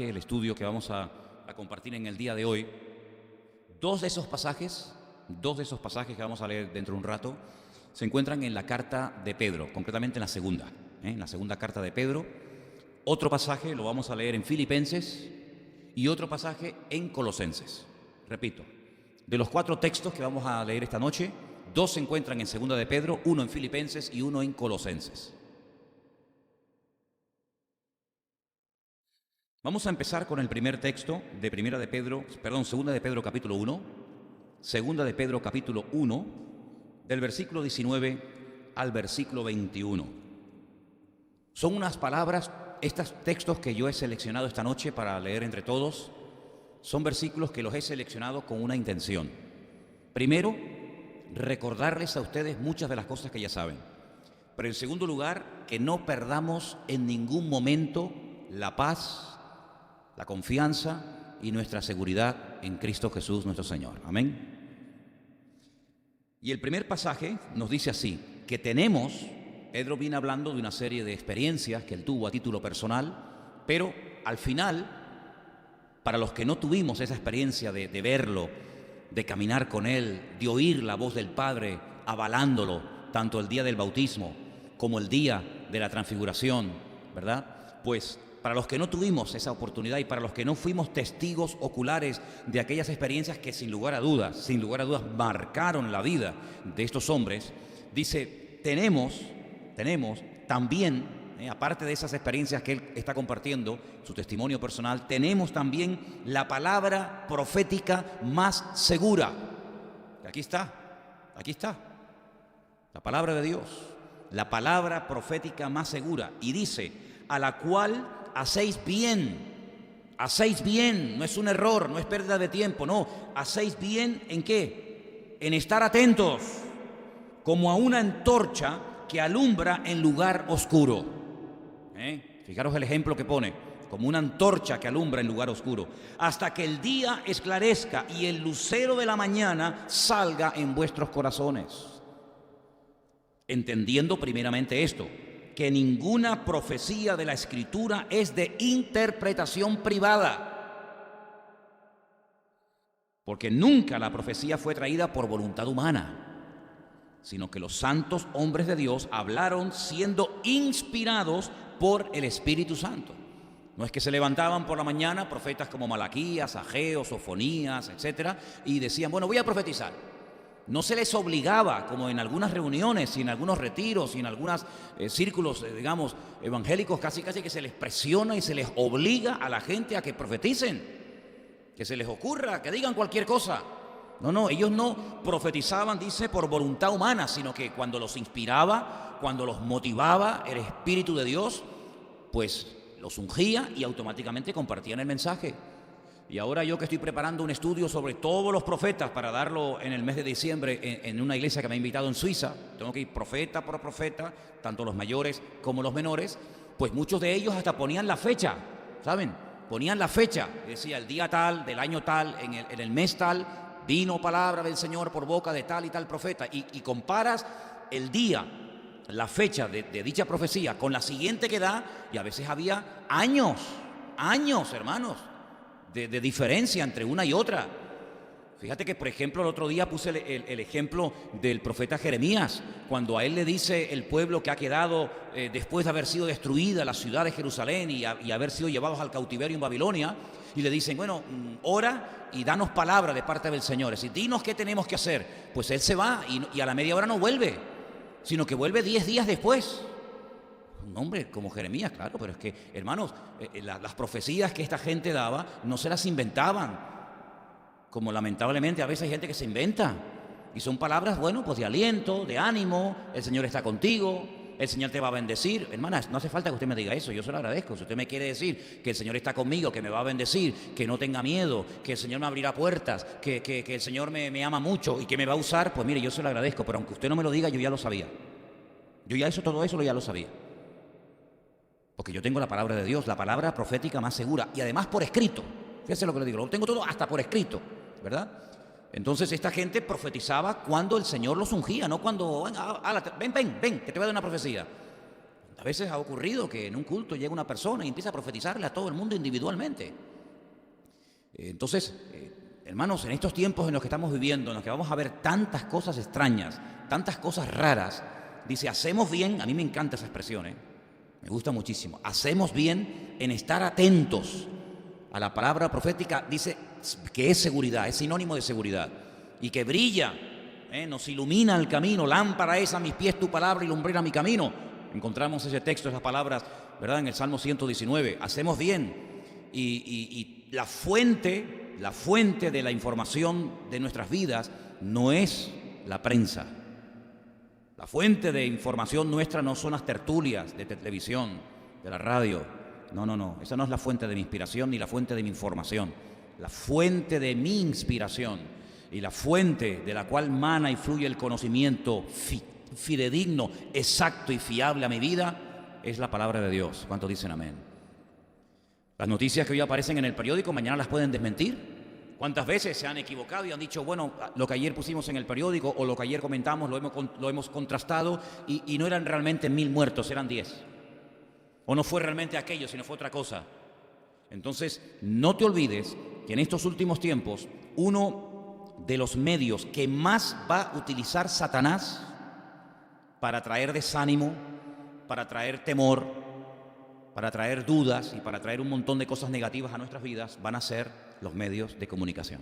mensaje, el estudio que vamos a compartir en el día de hoy, dos de esos pasajes que vamos a leer dentro de un rato, se encuentran en la carta de Pedro, concretamente en la segunda carta de Pedro. Otro pasaje lo vamos a leer en Filipenses y otro pasaje en Colosenses. Repito, de los 4 textos que vamos a leer esta noche, 2 se encuentran en segunda de Pedro, uno en Filipenses y uno en Colosenses. Vamos a empezar con el primer texto de segunda de Pedro capítulo 1, segunda de Pedro capítulo 1, del versículo 19 al versículo 21. Son unas palabras, estos textos que yo he seleccionado esta noche para leer entre todos, son versículos que los he seleccionado con una intención. Primero, recordarles a ustedes muchas de las cosas que ya saben. Pero en segundo lugar, que no perdamos en ningún momento la paz, la confianza y nuestra seguridad en Cristo Jesús nuestro Señor. Amén. Y el primer pasaje nos dice así, que Pedro viene hablando de una serie de experiencias que él tuvo a título personal, pero al final, para los que no tuvimos esa experiencia de verlo, de caminar con él, de oír la voz del Padre avalándolo, tanto el día del bautismo como el día de la transfiguración, ¿verdad? Pues para los que no tuvimos esa oportunidad y para los que no fuimos testigos oculares de aquellas experiencias que sin lugar a dudas marcaron la vida de estos hombres, dice, tenemos también, aparte de esas experiencias que él está compartiendo, su testimonio personal, tenemos también la palabra profética más segura. Aquí está, la palabra de Dios, la palabra profética más segura. Y dice, a la cual hacéis bien, no es un error, no es pérdida de tiempo, no, hacéis bien ¿en qué? En estar atentos, como a una antorcha que alumbra en lugar oscuro. Fijaros el ejemplo que pone, como una antorcha que alumbra en lugar oscuro, hasta que el día esclarezca y el lucero de la mañana salga en vuestros corazones. Entendiendo primeramente esto, que ninguna profecía de la Escritura es de interpretación privada, porque nunca la profecía fue traída por voluntad humana, sino que los santos hombres de Dios hablaron siendo inspirados por el Espíritu Santo. No es que se levantaban por la mañana profetas como Malaquías, Ageo, Sofonías, etcétera, y decían, bueno, voy a profetizar. No se les obligaba, como en algunas reuniones y en algunos retiros y en algunos círculos, evangélicos, casi que se les presiona y se les obliga a la gente a que profeticen, que se les ocurra, que digan cualquier cosa. No, ellos no profetizaban, dice, por voluntad humana, sino que cuando los inspiraba, cuando los motivaba el Espíritu de Dios, pues los ungía y automáticamente compartían el mensaje. Y ahora yo que estoy preparando un estudio sobre todos los profetas para darlo en el mes de diciembre en una iglesia que me ha invitado en Suiza, tengo que ir profeta por profeta, tanto los mayores como los menores, pues muchos de ellos hasta ponían la fecha, ¿saben? Ponían la fecha, decía el día tal, del año tal, en el mes tal, vino palabra del Señor por boca de tal y tal profeta, y comparas el día, la fecha de dicha profecía con la siguiente que da, y a veces había años, hermanos, de diferencia entre una y otra. Fíjate que, por ejemplo, el otro día puse el ejemplo del profeta Jeremías, cuando a él le dice el pueblo que ha quedado después de haber sido destruida la ciudad de Jerusalén y haber sido llevados al cautiverio en Babilonia, y le dicen, bueno, ora y danos palabra de parte del Señor, es decir, dinos qué tenemos que hacer. Pues él se va y a la media hora no vuelve, sino que vuelve 10 días después. Un hombre como Jeremías, claro, pero es que, hermanos, las profecías que esta gente daba no se las inventaban, como lamentablemente a veces hay gente que se inventa, y son palabras, bueno, pues de aliento, de ánimo, el Señor está contigo, el Señor te va a bendecir. Hermanas, no hace falta que usted me diga eso, yo se lo agradezco. Si usted me quiere decir que el Señor está conmigo, que me va a bendecir, que no tenga miedo, que el Señor me abrirá puertas, que el Señor me ama mucho y que me va a usar, pues mire, yo se lo agradezco, pero aunque usted no me lo diga, yo ya lo sabía. Todo eso ya lo sabía. Porque yo tengo la palabra de Dios, la palabra profética más segura, y además por escrito. Fíjese lo que le digo, lo tengo todo hasta por escrito, ¿verdad? Entonces esta gente profetizaba cuando el Señor los ungía, no cuando, ven, que te voy a dar una profecía. A veces ha ocurrido que en un culto llega una persona y empieza a profetizarle a todo el mundo individualmente. Entonces, hermanos, en estos tiempos en los que estamos viviendo, en los que vamos a ver tantas cosas extrañas, tantas cosas raras, dice, hacemos bien, a mí me encanta esa expresión, me gusta muchísimo, hacemos bien en estar atentos a la palabra profética, dice que es seguridad, es sinónimo de seguridad, y que brilla, nos ilumina el camino, lámpara es a mis pies tu palabra y lumbrera mi camino. Encontramos ese texto, esas palabras, ¿verdad? En el Salmo 119, hacemos bien, y la fuente de la información de nuestras vidas no es la prensa. La fuente de información nuestra no son las tertulias de televisión, de la radio. No, esa no es la fuente de mi inspiración ni la fuente de mi información. La fuente de mi inspiración y la fuente de la cual mana y fluye el conocimiento fidedigno, exacto y fiable a mi vida es la palabra de Dios. ¿Cuántos dicen amén? Las noticias que hoy aparecen en el periódico mañana las pueden desmentir. ¿Cuántas veces se han equivocado y han dicho, bueno, lo que ayer pusimos en el periódico o lo que ayer comentamos lo hemos contrastado y no eran realmente 1000 muertos, eran 10? O no fue realmente aquello, sino fue otra cosa. Entonces, no te olvides que en estos últimos tiempos, uno de los medios que más va a utilizar Satanás para traer desánimo, para traer temor, para traer dudas y para traer un montón de cosas negativas a nuestras vidas, van a ser los medios de comunicación.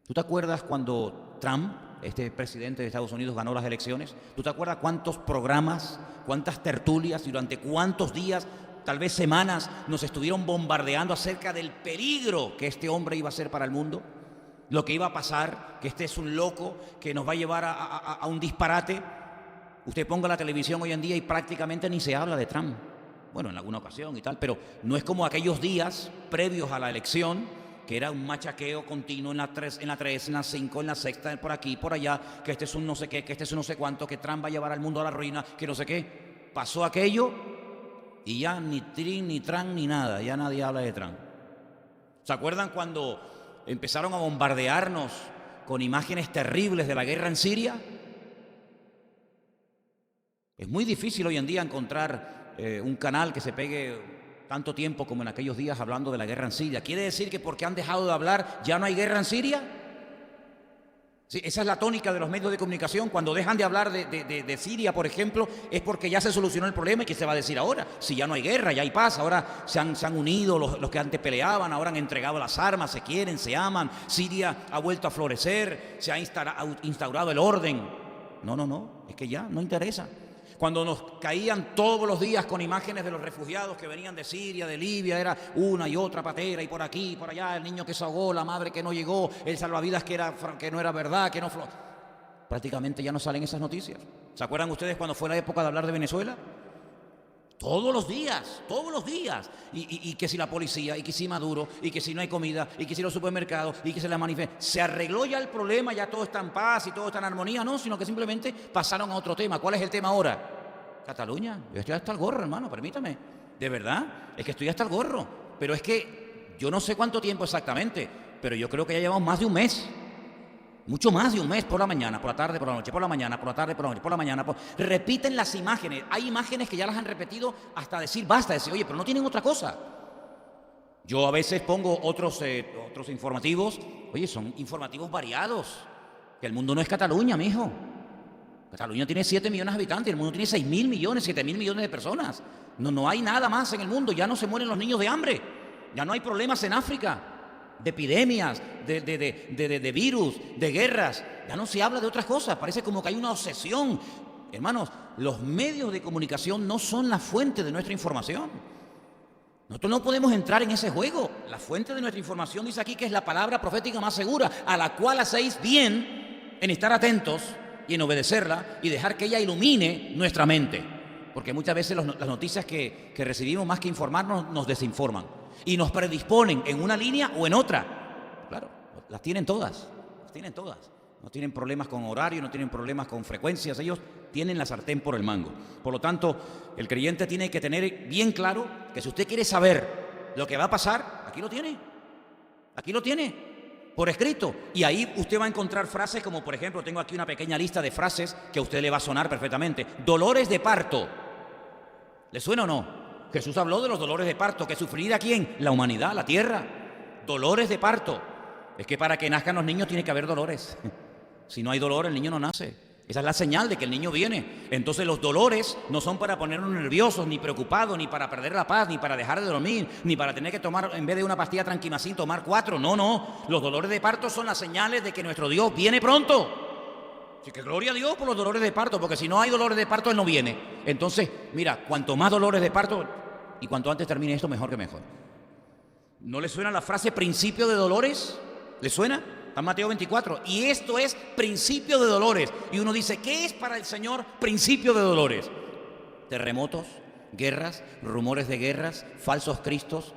¿Tú te acuerdas cuando Trump, este presidente de Estados Unidos, ganó las elecciones? ¿Tú te acuerdas cuántos programas, cuántas tertulias y durante cuántos días, tal vez semanas, nos estuvieron bombardeando acerca del peligro que este hombre iba a ser para el mundo? Lo que iba a pasar, que este es un loco que nos va a llevar a un disparate. Usted ponga la televisión hoy en día y prácticamente ni se habla de Trump. Bueno, en alguna ocasión y tal, pero no es como aquellos días previos a la elección, que era un machaqueo continuo en la 3, en la 5, en la sexta, por aquí, por allá, que este es un no sé qué, que este es un no sé cuánto, que Trump va a llevar al mundo a la ruina, que no sé qué. Pasó aquello y ya ni Trin, ni Trump, ni nada, ya nadie habla de Trump. ¿Se acuerdan cuando empezaron a bombardearnos con imágenes terribles de la guerra en Siria? Es muy difícil hoy en día encontrar un canal que se pegue tanto tiempo como en aquellos días hablando de la guerra en Siria. ¿Quiere decir que porque han dejado de hablar ya no hay guerra en Siria? Sí, esa es la tónica de los medios de comunicación. Cuando dejan de hablar de Siria, por ejemplo, es porque ya se solucionó el problema. ¿Y qué se va a decir ahora? Si ya no hay guerra, ya hay paz, ahora se han unido los que antes peleaban, ahora han entregado las armas, se quieren, se aman, Siria ha vuelto a florecer, se ha instaurado el orden. No, es que ya no interesa. Cuando nos caían todos los días con imágenes de los refugiados que venían de Siria, de Libia, era una y otra patera, y por aquí, por allá, el niño que se ahogó, la madre que no llegó, el salvavidas que no era verdad, que no... Prácticamente ya no salen esas noticias. ¿Se acuerdan ustedes cuando fue la época de hablar de Venezuela? Todos los días. Y que si la policía, y que si Maduro, y que si no hay comida, y que si los supermercados, y que se la manifiesta. ¿Se arregló ya el problema? ¿Ya todo está en paz y todo está en armonía? No, sino que simplemente pasaron a otro tema. ¿Cuál es el tema ahora? Cataluña. Yo estoy hasta el gorro, hermano, permítame. De verdad, es que estoy hasta el gorro. Pero es que yo no sé cuánto tiempo exactamente, pero yo creo que ya llevamos más de un mes. Mucho más de un mes, por la mañana, por la tarde, por la noche, por la mañana, por la tarde, por la noche, por la mañana. Repiten las imágenes. Hay imágenes que ya las han repetido hasta decir basta, decir, oye, pero no tienen otra cosa. Yo a veces pongo otros informativos. Oye, son informativos variados. Que el mundo no es Cataluña, mijo. Cataluña tiene 7 millones de habitantes, el mundo tiene 6.000 millones, 7.000 millones de personas. No hay nada más en el mundo. Ya no se mueren los niños de hambre. Ya no hay problemas en África. De epidemias, de virus, de guerras. Ya no se habla de otras cosas, parece como que hay una obsesión. Hermanos, los medios de comunicación no son la fuente de nuestra información. Nosotros no podemos entrar en ese juego. La fuente de nuestra información dice aquí que es la palabra profética más segura, a la cual hacéis bien en estar atentos y en obedecerla y dejar que ella ilumine nuestra mente. Porque muchas veces las noticias que recibimos, más que informarnos, nos desinforman y nos predisponen en una línea o en otra. Claro, las tienen todas. No tienen problemas con horario, no tienen problemas con frecuencias. Ellos tienen la sartén por el mango. Por lo tanto, el creyente tiene que tener bien claro que si usted quiere saber lo que va a pasar, aquí lo tiene. Por escrito. Y ahí usted va a encontrar frases como, por ejemplo, tengo aquí una pequeña lista de frases que a usted le va a sonar perfectamente. Dolores de parto. ¿Le suena o no? Jesús habló de los dolores de parto. ¿Que sufriría quién? La humanidad, la tierra. Dolores de parto. Es que para que nazcan los niños tiene que haber dolores. Si no hay dolor, el niño no nace. Esa es la señal de que el niño viene. Entonces los dolores no son para ponernos nerviosos, ni preocupados, ni para perder la paz, ni para dejar de dormir, ni para tener que tomar, en vez de una pastilla tranquimacín, tomar 4. No, no. Los dolores de parto son las señales de que nuestro Dios viene pronto. Así que gloria a Dios por los dolores de parto, porque si no hay dolores de parto, Él no viene. Entonces, mira, cuanto más dolores de parto, y cuanto antes termine esto, mejor que mejor. ¿No le suena la frase principio de dolores? ¿Le suena? Está en Mateo 24. Y esto es principio de dolores. Y uno dice, ¿qué es para el Señor principio de dolores? Terremotos, guerras, rumores de guerras, falsos cristos,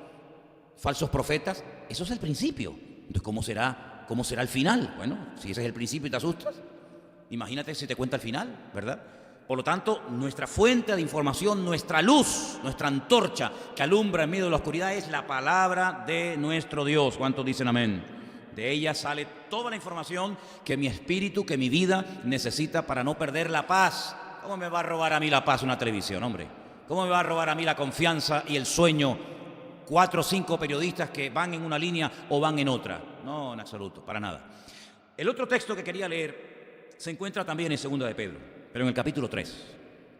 falsos profetas. Eso es el principio. Entonces, ¿cómo será el final? Bueno, si ese es el principio y te asustas, imagínate si te cuenta el final, ¿verdad? Por lo tanto, nuestra fuente de información, nuestra luz, nuestra antorcha que alumbra en medio de la oscuridad es la palabra de nuestro Dios. ¿Cuántos dicen amén? De ella sale toda la información que mi espíritu, que mi vida necesita para no perder la paz. ¿Cómo me va a robar a mí la paz una televisión, hombre? ¿Cómo me va a robar a mí la confianza y el sueño 4 o 5 periodistas que van en una línea o van en otra? No, en absoluto, para nada. El otro texto que quería leer se encuentra también en 2 de Pedro, pero en el capítulo 3,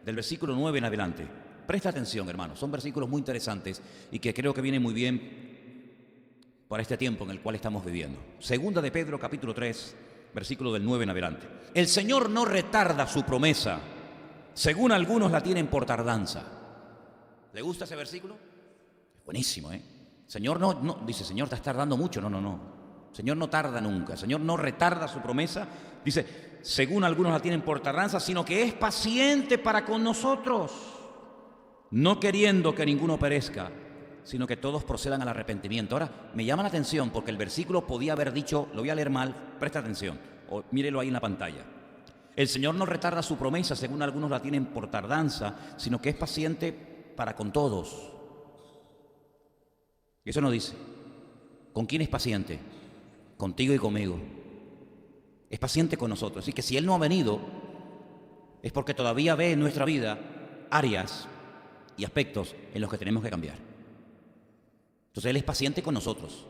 del versículo 9 en adelante. Presta atención, hermanos, son versículos muy interesantes y que creo que vienen muy bien para este tiempo en el cual estamos viviendo. 2 de Pedro, capítulo 3, versículo del 9 en adelante. El Señor no retarda su promesa, según algunos la tienen por tardanza. ¿Le gusta ese versículo? Buenísimo, ¿eh? Señor no, dice, Señor, estás tardando mucho. No. Señor no tarda nunca. Señor no retarda su promesa. Dice, según algunos la tienen por tardanza, sino que es paciente para con nosotros, no queriendo que ninguno perezca, sino que todos procedan al arrepentimiento. Ahora, me llama la atención porque el versículo podía haber dicho, lo voy a leer mal, presta atención, o mírelo ahí en la pantalla. El Señor no retarda su promesa, según algunos la tienen por tardanza, sino que es paciente para con todos. Y eso no dice. ¿Con quién es paciente? Contigo y conmigo. Es paciente con nosotros. Así que si Él no ha venido, es porque todavía ve en nuestra vida áreas y aspectos en los que tenemos que cambiar. Entonces Él es paciente con nosotros.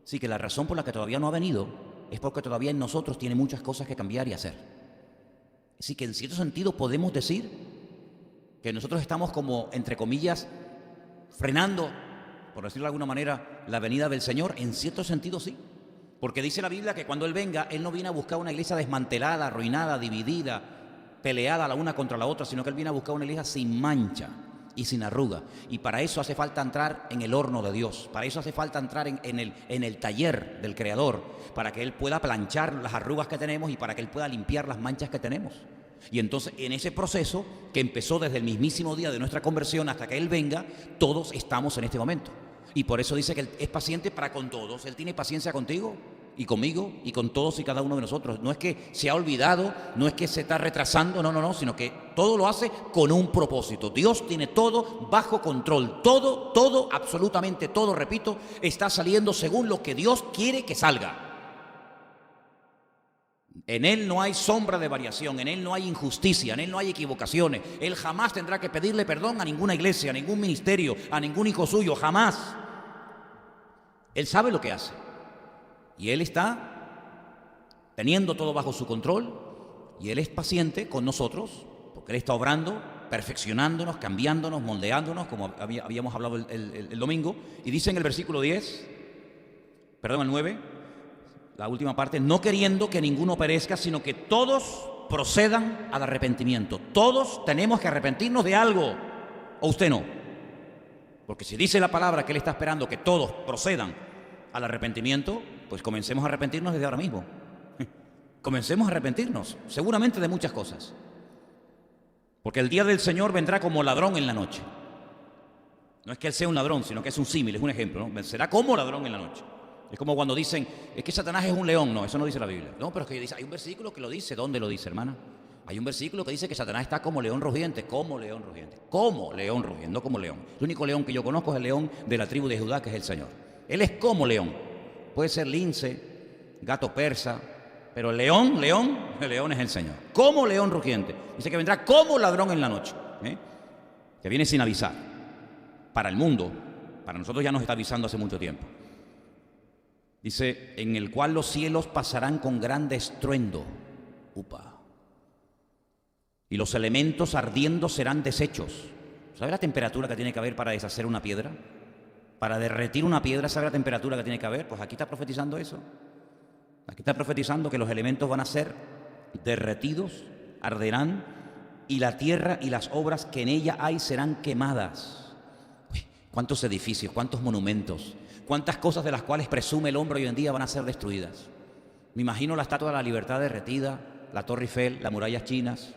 Así que la razón por la que todavía no ha venido es porque todavía en nosotros tiene muchas cosas que cambiar y hacer. Así que en cierto sentido podemos decir que nosotros estamos como, entre comillas, frenando, por decirlo de alguna manera, la venida del Señor. En cierto sentido sí. Porque dice la Biblia que cuando Él venga, Él no viene a buscar una iglesia desmantelada, arruinada, dividida, peleada la una contra la otra, sino que Él viene a buscar una iglesia sin mancha y sin arruga. Y para eso hace falta entrar en el horno de Dios. Para eso hace falta entrar en el taller del Creador, para que Él pueda planchar las arrugas que tenemos y para que Él pueda limpiar las manchas que tenemos. Y entonces en ese proceso que empezó desde el mismísimo día de nuestra conversión hasta que Él venga, todos estamos en este momento. Y por eso dice que Él es paciente para con todos. Él tiene paciencia contigo y conmigo y con todos y cada uno de nosotros. No es que se ha olvidado, no es que se está retrasando, no, sino que todo lo hace con un propósito. Dios tiene todo bajo control. Todo, absolutamente todo, repito, está saliendo según lo que Dios quiere que salga. En Él no hay sombra de variación, en Él no hay injusticia, en Él no hay equivocaciones. Él jamás tendrá que pedirle perdón a ninguna iglesia, a ningún ministerio, a ningún hijo suyo, jamás. Él sabe lo que hace. Y Él está teniendo todo bajo su control y Él es paciente con nosotros porque Él está obrando, perfeccionándonos, cambiándonos, moldeándonos, como habíamos hablado el domingo. Y dice en el versículo 10, perdón, el 9, la última parte, no queriendo que ninguno perezca, sino que todos procedan al arrepentimiento. Todos tenemos que arrepentirnos de algo, o usted no. Porque si dice la palabra que Él está esperando que todos procedan al arrepentimiento, pues comencemos a arrepentirnos desde ahora mismo. Comencemos a arrepentirnos, seguramente de muchas cosas. Porque el día del Señor vendrá como ladrón en la noche. No es que Él sea un ladrón, sino que es un símil, es un ejemplo, ¿no? Será como ladrón en la noche. Es como cuando dicen, es que Satanás es un león. No, eso no dice la Biblia. No, pero es que dice, hay un versículo que lo dice. ¿Dónde lo dice, hermana? Hay un versículo que dice que Satanás está como león rugiente. Como león rugiente. Como león rugiente, no como león. El único león que yo conozco es el león de la tribu de Judá, que es el Señor. Él es como león. Puede ser lince, gato persa, pero el león es el Señor. Como león rugiente. Dice que vendrá como ladrón en la noche. que viene sin avisar. Para el mundo, para nosotros ya nos está avisando hace mucho tiempo. Dice, en el cual los cielos pasarán con grande estruendo. Upa. Y los elementos ardiendo serán deshechos. ¿Sabe la temperatura que tiene que haber para deshacer una piedra? Para derretir una piedra, ¿sabe la temperatura que tiene que haber? Pues aquí está profetizando eso. Aquí está profetizando que los elementos van a ser derretidos, arderán, y la tierra y las obras que en ella hay serán quemadas. Uy, ¿cuántos edificios, cuántos monumentos, cuántas cosas de las cuales presume el hombre hoy en día van a ser destruidas? Me imagino la Estatua de la Libertad derretida, la Torre Eiffel, las murallas chinas,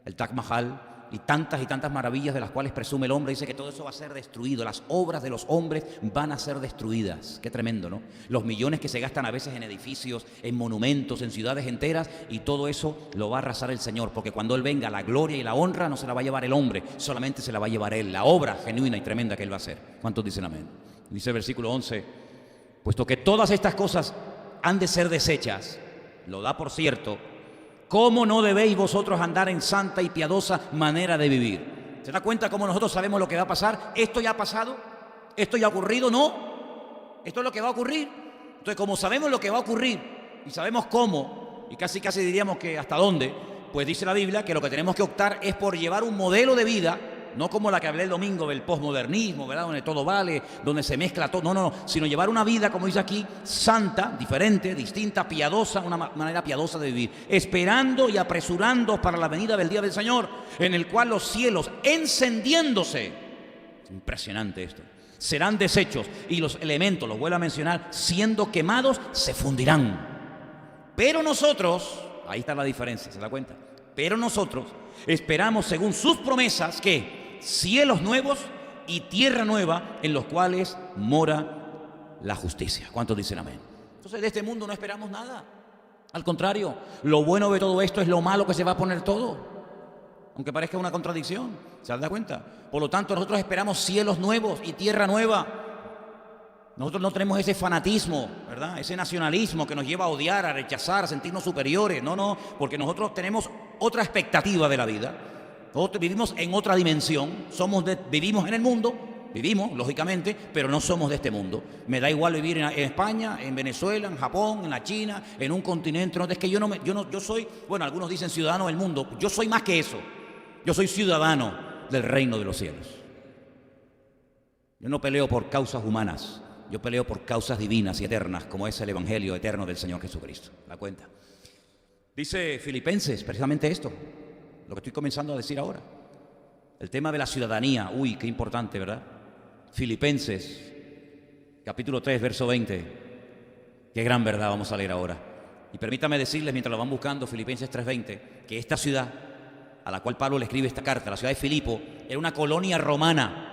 el Taj Mahal y tantas maravillas de las cuales presume el hombre. Dice que todo eso va a ser destruido, las obras de los hombres van a ser destruidas. Qué tremendo, ¿no? Los millones que se gastan a veces en edificios, en monumentos, en ciudades enteras, y todo eso lo va a arrasar el Señor, porque cuando Él venga, la gloria y la honra no se la va a llevar el hombre, solamente se la va a llevar Él, la obra genuina y tremenda que Él va a hacer. ¿Cuántos dicen amén? Dice el versículo 11, puesto que todas estas cosas han de ser deshechas, lo da por cierto, ¿cómo no debéis vosotros andar en santa y piadosa manera de vivir? ¿Se da cuenta cómo nosotros sabemos lo que va a pasar? ¿Esto ya ha pasado? ¿Esto ya ha ocurrido? No. Esto es lo que va a ocurrir. Entonces, como sabemos lo que va a ocurrir y sabemos cómo, y casi diríamos que hasta dónde, pues dice la Biblia que lo que tenemos que optar es por llevar un modelo de vida, no como la que hablé el domingo del posmodernismo, ¿verdad? Donde todo vale, donde se mezcla todo. No, sino llevar una vida, como dice aquí, santa, diferente, distinta, piadosa, una manera piadosa de vivir, esperando y apresurando para la venida del día del Señor, en el cual los cielos encendiéndose, impresionante esto, serán deshechos y los elementos, los vuelvo a mencionar, siendo quemados, se fundirán. Pero nosotros, ahí está la diferencia, ¿se da cuenta? Pero nosotros esperamos, según sus promesas, que cielos nuevos y tierra nueva en los cuales mora la justicia. ¿Cuántos dicen amén? Entonces de este mundo no esperamos nada. Al contrario, lo bueno de todo esto es lo malo que se va a poner todo. Aunque parezca una contradicción, ¿se da cuenta? Por lo tanto, nosotros esperamos cielos nuevos y tierra nueva. Nosotros no tenemos ese fanatismo, ¿verdad? Ese nacionalismo que nos lleva a odiar, a rechazar, a sentirnos superiores. No, porque nosotros tenemos otra expectativa de la vida. Nosotros vivimos en otra dimensión. Vivimos en el mundo, vivimos, lógicamente, pero no somos de este mundo. Me da igual vivir en España, en Venezuela, en Japón, en la China, en un continente. No, es que yo soy, bueno, algunos dicen ciudadano del mundo. Yo soy más que eso. Yo soy ciudadano del reino de los cielos. Yo no peleo por causas humanas. Yo peleo por causas divinas y eternas, como es el Evangelio eterno del Señor Jesucristo. ¿La cuenta? Dice Filipenses, precisamente esto, lo que estoy comenzando a decir ahora. El tema de la ciudadanía. Uy, qué importante, ¿verdad? Filipenses, capítulo 3, verso 20. Qué gran verdad vamos a leer ahora. Y permítame decirles, mientras lo van buscando, Filipenses 3:20, que esta ciudad a la cual Pablo le escribe esta carta, la ciudad de Filipo, era una colonia romana.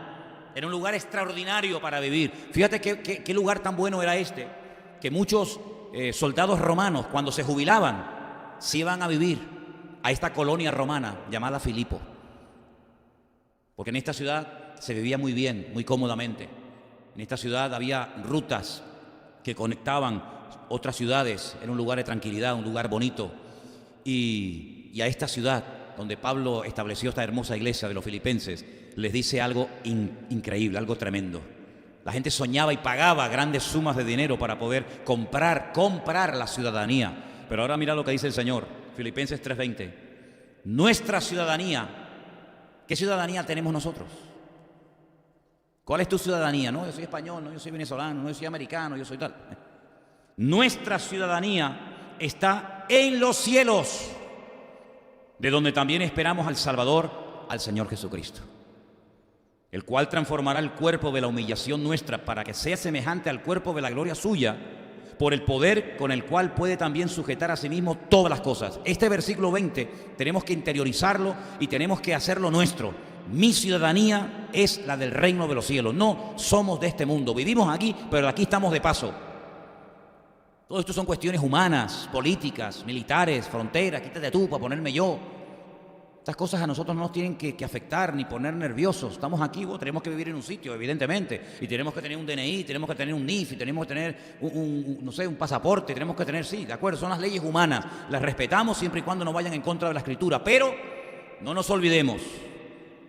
Era un lugar extraordinario para vivir. Fíjate qué lugar tan bueno era este, que muchos soldados romanos, cuando se jubilaban, se iban a vivir a esta colonia romana llamada Filipo. Porque en esta ciudad se vivía muy bien, muy cómodamente. En esta ciudad había rutas que conectaban otras ciudades. Era un lugar de tranquilidad, un lugar bonito. Y a esta ciudad, donde Pablo estableció esta hermosa iglesia de los filipenses, les dice algo increíble, algo tremendo. La gente soñaba y pagaba grandes sumas de dinero para poder comprar la ciudadanía. Pero ahora mira lo que dice el Señor, Filipenses 3:20. Nuestra ciudadanía, ¿qué ciudadanía tenemos nosotros? ¿Cuál es tu ciudadanía? No, yo soy español, no, yo soy venezolano, no, yo soy americano, yo soy tal. Nuestra ciudadanía está en los cielos, de donde también esperamos al Salvador, al Señor Jesucristo, el cual transformará el cuerpo de la humillación nuestra para que sea semejante al cuerpo de la gloria suya, por el poder con el cual puede también sujetar a sí mismo todas las cosas. Este versículo 20 tenemos que interiorizarlo y tenemos que hacerlo nuestro. Mi ciudadanía es la del reino de los cielos. No somos de este mundo. Vivimos aquí, pero aquí estamos de paso. Todo esto son cuestiones humanas, políticas, militares, fronteras. Quítate tú para ponerme yo. Estas cosas a nosotros no nos tienen que afectar ni poner nerviosos. Estamos aquí, tenemos que vivir en un sitio, evidentemente, y tenemos que tener un DNI, tenemos que tener un NIF, y tenemos que tener un pasaporte, tenemos que tener, sí, de acuerdo, son las leyes humanas, las respetamos siempre y cuando no vayan en contra de la Escritura, pero no nos olvidemos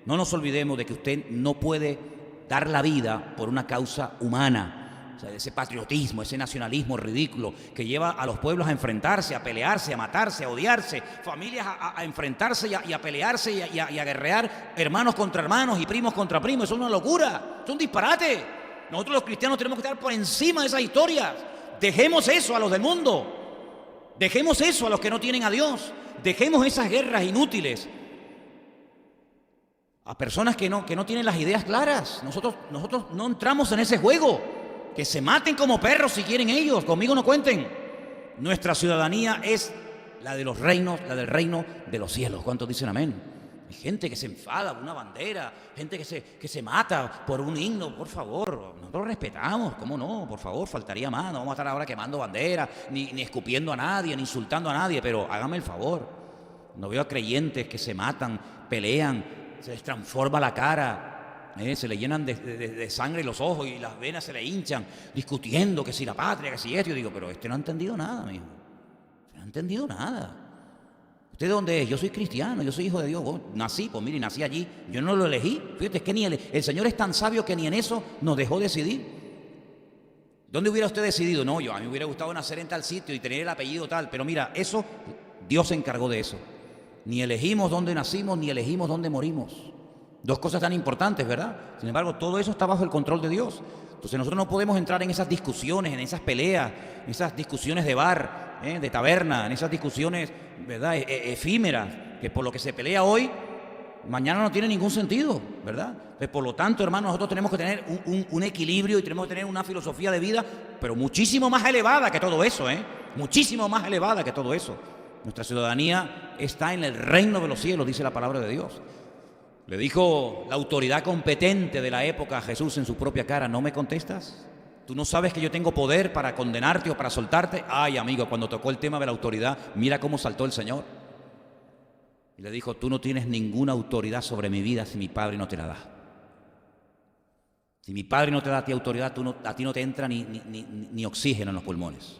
No nos olvidemos de que usted no puede dar la vida por una causa humana. O sea, ese patriotismo, ese nacionalismo ridículo que lleva a los pueblos a enfrentarse, a pelearse, a matarse, a odiarse, familias a enfrentarse y a pelearse y a guerrear, hermanos contra hermanos y primos contra primos. Eso es una locura, es un disparate. Nosotros los cristianos tenemos que estar por encima de esas historias. Dejemos eso a los del mundo. Dejemos eso a los que no tienen a Dios. Dejemos esas guerras inútiles a personas que no tienen las ideas claras. Nosotros no entramos en ese juego. Que se maten como perros si quieren ellos, conmigo no cuenten. Nuestra ciudadanía es la de los reinos, la del reino de los cielos. ¿Cuántos dicen amén? Hay gente que se enfada por una bandera, gente que se mata por un himno, por favor. Nosotros respetamos, ¿cómo no? Por favor, faltaría más. No vamos a estar ahora quemando banderas, ni escupiendo a nadie, ni insultando a nadie, pero hágame el favor. No veo a creyentes que se matan, pelean, se les transforma la cara. Se le llenan de sangre los ojos y las venas se le hinchan, discutiendo que si la patria, que si esto. Yo digo, pero no ha entendido nada, mijo. No ha entendido nada. ¿Usted de dónde es? Yo soy cristiano, yo soy hijo de Dios. Nací, pues mire, nací allí. Yo no lo elegí. Fíjate, es que ni el Señor es tan sabio que ni en eso nos dejó decidir. ¿Dónde hubiera usted decidido? No, a mí me hubiera gustado nacer en tal sitio y tener el apellido tal. Pero mira, eso, Dios se encargó de eso. Ni elegimos dónde nacimos, ni elegimos dónde morimos. Dos cosas tan importantes, ¿verdad? Sin embargo, todo eso está bajo el control de Dios. Entonces nosotros no podemos entrar en esas discusiones, en esas peleas, en esas discusiones de bar, de taberna, en esas discusiones, ¿verdad?, efímeras, que por lo que se pelea hoy, mañana no tiene ningún sentido, ¿verdad? Entonces, por lo tanto, hermanos, nosotros tenemos que tener un equilibrio y tenemos que tener una filosofía de vida, pero muchísimo más elevada que todo eso, muchísimo más elevada que todo eso. Nuestra ciudadanía está en el reino de los cielos, dice la palabra de Dios. Le dijo la autoridad competente de la época a Jesús en su propia cara, ¿no me contestas? ¿Tú no sabes que yo tengo poder para condenarte o para soltarte? Ay, amigo, cuando tocó el tema de la autoridad, mira cómo saltó el Señor. Y le dijo, tú no tienes ninguna autoridad sobre mi vida si mi Padre no te la da. Si mi Padre no te da a ti autoridad, a ti no te entra ni oxígeno en los pulmones.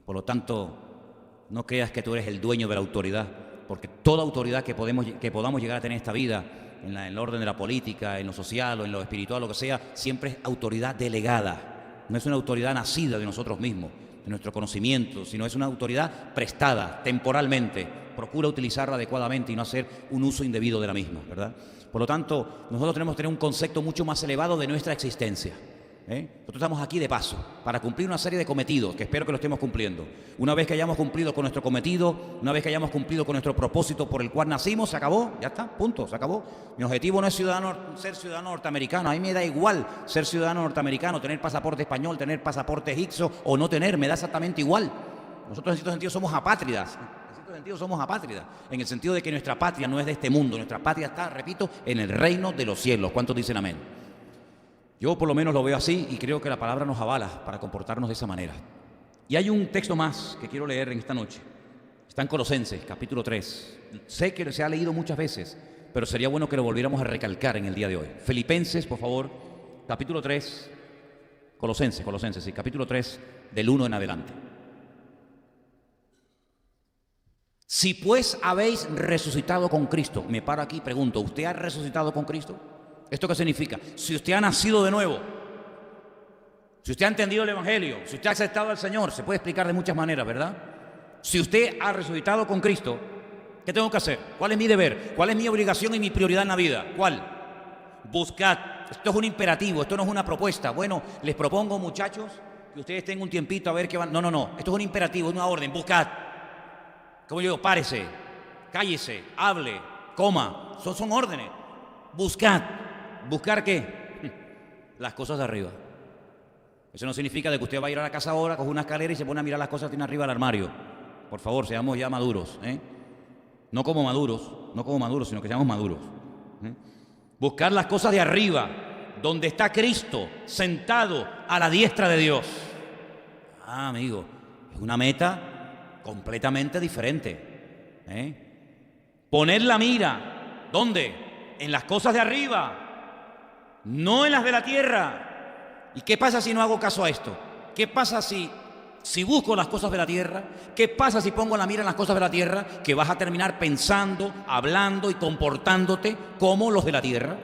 Por lo tanto, no creas que tú eres el dueño de la autoridad, porque toda autoridad que podamos llegar a tener en esta vida, en el orden de la política, en lo social o en lo espiritual, lo que sea, siempre es autoridad delegada. No es una autoridad nacida de nosotros mismos, de nuestro conocimiento, sino es una autoridad prestada temporalmente. Procura utilizarla adecuadamente y no hacer un uso indebido de la misma, ¿verdad? Por lo tanto, nosotros tenemos que tener un concepto mucho más elevado de nuestra existencia. Nosotros estamos aquí de paso para cumplir una serie de cometidos que espero que lo estemos cumpliendo. Una vez que hayamos cumplido con nuestro cometido, una vez que hayamos cumplido con nuestro propósito por el cual nacimos, se acabó, ya está, punto, se acabó. Mi objetivo no es ser ciudadano norteamericano. A mí me da igual ser ciudadano norteamericano, tener pasaporte español, tener pasaporte egipcio o no tener, me da exactamente igual. Nosotros en cierto sentido somos apátridas. Somos apátridas, en el sentido de que nuestra patria no es de este mundo, nuestra patria está, repito, en el reino de los cielos. ¿Cuántos dicen amén? Yo por lo menos lo veo así y creo que la palabra nos avala para comportarnos de esa manera. Y hay un texto más que quiero leer en esta noche. Está en Colosenses, capítulo 3. Sé que se ha leído muchas veces, pero sería bueno que lo volviéramos a recalcar en el día de hoy. Filipenses, por favor, capítulo 3, Colosenses, sí, capítulo 3, del 1 en adelante. Si pues habéis resucitado con Cristo, me paro aquí y pregunto, ¿usted ha resucitado con Cristo? ¿Esto qué significa? Si usted ha nacido de nuevo, si usted ha entendido el Evangelio, si usted ha aceptado al Señor, se puede explicar de muchas maneras, ¿verdad? Si usted ha resucitado con Cristo, ¿qué tengo que hacer? ¿Cuál es mi deber? ¿Cuál es mi obligación y mi prioridad en la vida? ¿Cuál? Buscad. Esto es un imperativo, esto no es una propuesta. Bueno, les propongo, muchachos, que ustedes tengan un tiempito a ver qué van. No. Esto es un imperativo, es una orden. Buscad. Como yo digo, párese, cállese, hable, coma. Son órdenes. Buscad. ¿Buscar qué? Las cosas de arriba. Eso no significa de que usted va a ir a la casa ahora, coge una escalera y se pone a mirar las cosas que tiene arriba del armario. Por favor, seamos ya maduros, No como maduros, sino que seamos maduros. Buscar las cosas de arriba, donde está Cristo sentado a la diestra de Dios. Ah, amigo, es una meta completamente diferente. Poner la mira, ¿dónde? En las cosas de arriba, no en las de la tierra. ¿Y qué pasa si no hago caso a esto? ¿Qué pasa si Si busco las cosas de la tierra, ¿qué pasa si pongo la mira en las cosas de la tierra? Que vas a terminar pensando, hablando y comportándote como los de la tierra.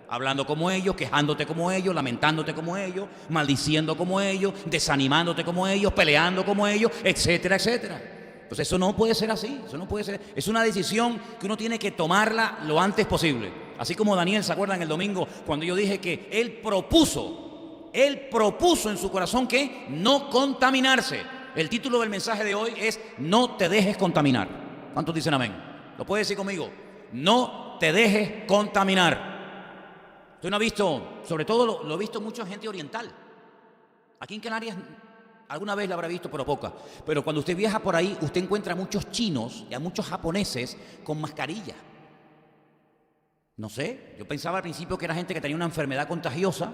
Hablando como ellos, quejándote como ellos, lamentándote como ellos, maldiciendo como ellos, desanimándote como ellos, peleando como ellos, etcétera, etcétera. Entonces eso no puede ser así, eso no puede ser. Es una decisión que uno tiene que tomarla lo antes posible. Así como Daniel, ¿se acuerdan el domingo cuando yo dije que él propuso en su corazón que no contaminarse? El título del mensaje de hoy es No te dejes contaminar. ¿Cuántos dicen amén? ¿Lo puede decir conmigo? No te dejes contaminar. Usted no ha visto, sobre todo lo he visto mucha gente oriental. Aquí en Canarias alguna vez la habrá visto, pero poca. Pero cuando usted viaja por ahí, usted encuentra a muchos chinos y a muchos japoneses con mascarilla. No sé, yo pensaba al principio que era gente que tenía una enfermedad contagiosa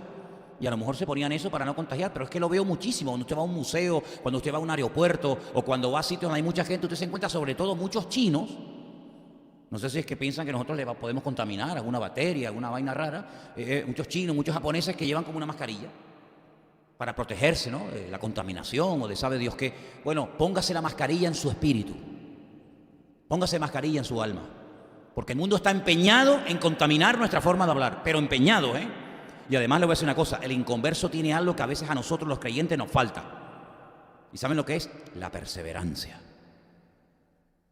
y a lo mejor se ponían eso para no contagiar, pero es que lo veo muchísimo. Cuando usted va a un museo, cuando usted va a un aeropuerto o cuando va a sitios donde hay mucha gente, usted se encuentra sobre todo muchos chinos. No sé si es que piensan que nosotros le podemos contaminar alguna bacteria, alguna vaina rara. Muchos chinos, muchos japoneses que llevan como una mascarilla para protegerse, ¿no?, de la contaminación o de sabe Dios qué. Bueno, póngase la mascarilla en su espíritu. Póngase mascarilla en su alma. Porque el mundo está empeñado en contaminar nuestra forma de hablar. Pero empeñado, ¿eh? Y además le voy a decir una cosa. El inconverso tiene algo que a veces a nosotros los creyentes nos falta. ¿Y saben lo que es? La perseverancia.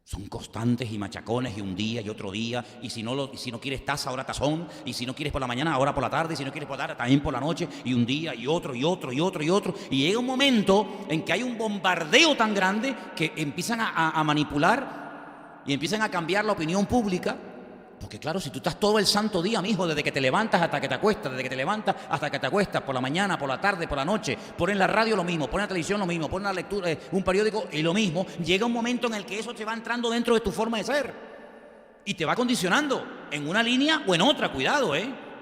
Son constantes y machacones y un día y otro día, y si no quieres taza, ahora tazón, y si no quieres por la mañana, ahora por la tarde, y si no quieres por la tarde, también por la noche, y un día y otro y otro y otro y otro, y llega un momento en que hay un bombardeo tan grande que empiezan a manipular y empiezan a cambiar la opinión pública. Porque claro, si tú estás todo el santo día, mijo, desde que te levantas hasta que te acuestas, desde que te levantas hasta que te acuestas, por la mañana, por la tarde, por la noche, pones la radio lo mismo, pones la televisión lo mismo, pones la lectura, un periódico y lo mismo, llega un momento en el que eso te va entrando dentro de tu forma de ser y te va condicionando en una línea o en otra, cuidado,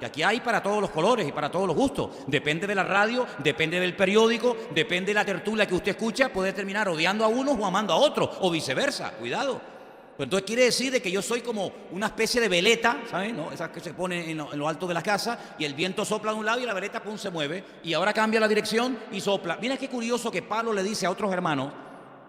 que aquí hay para todos los colores y para todos los gustos. Depende de la radio, depende del periódico, depende de la tertulia que usted escucha, puede terminar odiando a unos o amando a otros, o viceversa, cuidado. Pero entonces quiere decir de que yo soy como una especie de veleta, ¿sabes? ¿No? Esa que se pone en lo alto de la casa y el viento sopla de un lado y la veleta pum, se mueve y ahora cambia la dirección y sopla. Mira qué curioso que Pablo le dice a otros hermanos,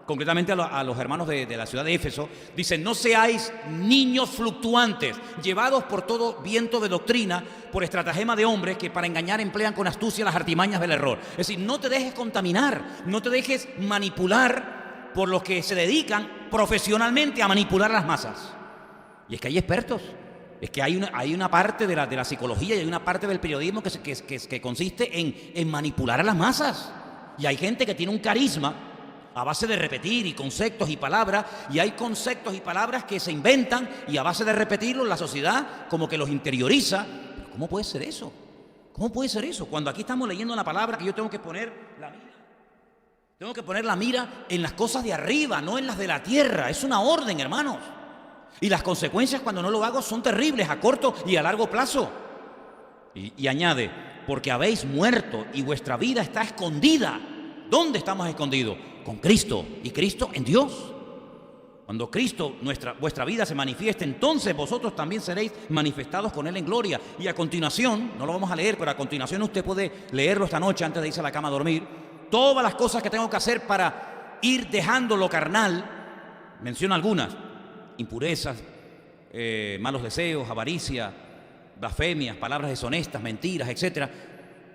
concretamente a los hermanos de la ciudad de Éfeso, dice: no seáis niños fluctuantes, llevados por todo viento de doctrina, por estratagema de hombres que para engañar emplean con astucia las artimañas del error. Es decir, no te dejes contaminar, no te dejes manipular por los que se dedican profesionalmente a manipular a las masas. Y es que hay expertos, es que hay una parte de la psicología y hay una parte del periodismo que consiste en manipular a las masas. Y hay gente que tiene un carisma a base de repetir y conceptos y palabras, y hay conceptos y palabras que se inventan y a base de repetirlos la sociedad como que los interioriza. ¿Pero cómo puede ser eso? ¿Cómo puede ser eso? Cuando aquí estamos leyendo la palabra que yo tengo que poner la mira. Tengo que poner la mira en las cosas de arriba, no en las de la tierra. Es una orden, hermanos. Y las consecuencias cuando no lo hago son terribles a corto y a largo plazo. Y añade, porque habéis muerto y vuestra vida está escondida. ¿Dónde estamos escondidos? Con Cristo. Y Cristo en Dios. Cuando Cristo, vuestra vida se manifieste, entonces vosotros también seréis manifestados con Él en gloria. Y a continuación, no lo vamos a leer, pero a continuación usted puede leerlo esta noche antes de irse a la cama a dormir. Todas las cosas que tengo que hacer para ir dejando lo carnal, menciono algunas: impurezas, malos deseos, avaricia, blasfemias, palabras deshonestas, mentiras, etcétera,